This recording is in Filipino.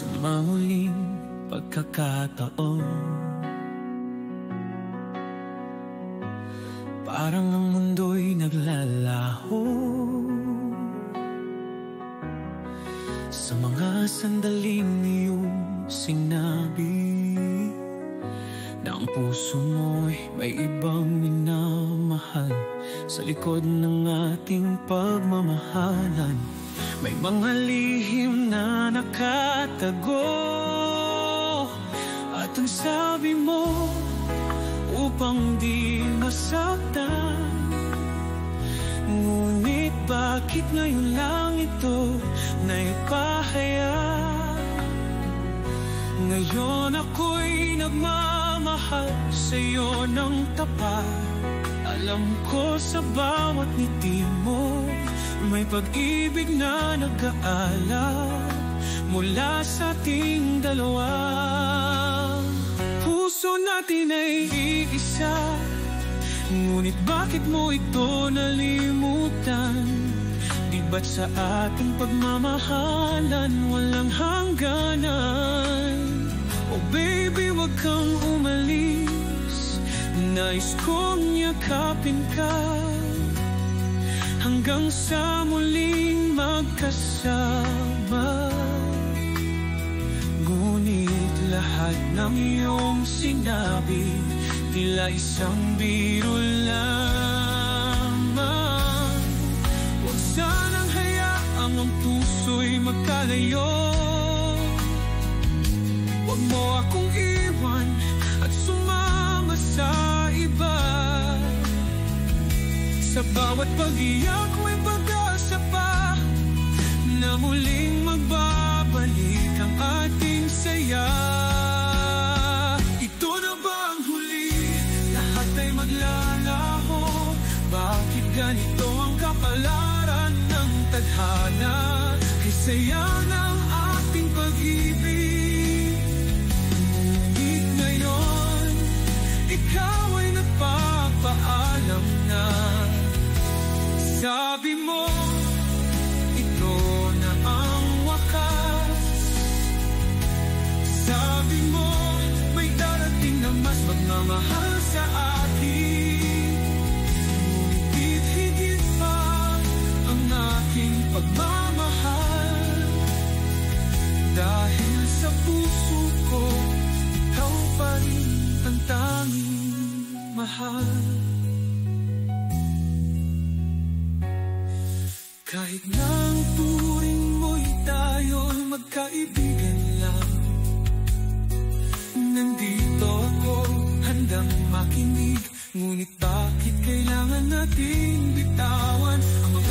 sa mahuling pagkakataon. Parang ang mundo'y naglalaho sa mga sandaling iyong sinabi na ang puso mo'y may ibang minamahal. Sa likod ng ating pagmamahalan, may mga lihim na nakatago. At ang sabi mo, upang di masaktan. Ngunit bakit ngayon lang ito naipahayag? Ngayon ako'y nagmamahal sa'yo ng tapat. Alam ko sa bawat ngiti mo may pag-ibig na nag-aalab mula sa ating dalawa. Puso natin ay iisa, ngunit bakit mo ito nalimutan? Di ba't sa ating pagmamahalan walang hangganan? Oh baby, wag kang umalis, nais kong yakapin ka hanggang sa muling magkasama. Ngunit lahat ng iyong sinabi tila isang biro lamang. Huwag sanang hayaang ang puso'y magkalayo. Huwag mo akong iwan at sumama sa iba. Sa bawat pag-iyak may pag-asa pa na muling magbabalik ang ating saya. Ito na ba ang huli? Lahat ay maglalaho. Bakit ganito ang kapalaran ng tadhana? Ay sayang ang ating pag-ibig. Ngunit ngayon, ikaw ay nagpapaalam na. Sabi mo, ito na ang wakas. Sabi mo, may darating na mas magmamahal sa akin. Ngunit higit pa ang aking pagmamahal. Dahil sa puso ko, ikaw pa rin ang tanging mahal. Kahit na ang turing mo'y tayo'y magkaibigan lang, nandito ako handang makinig. Ngunit bakit kailangan natin bitawan ang mga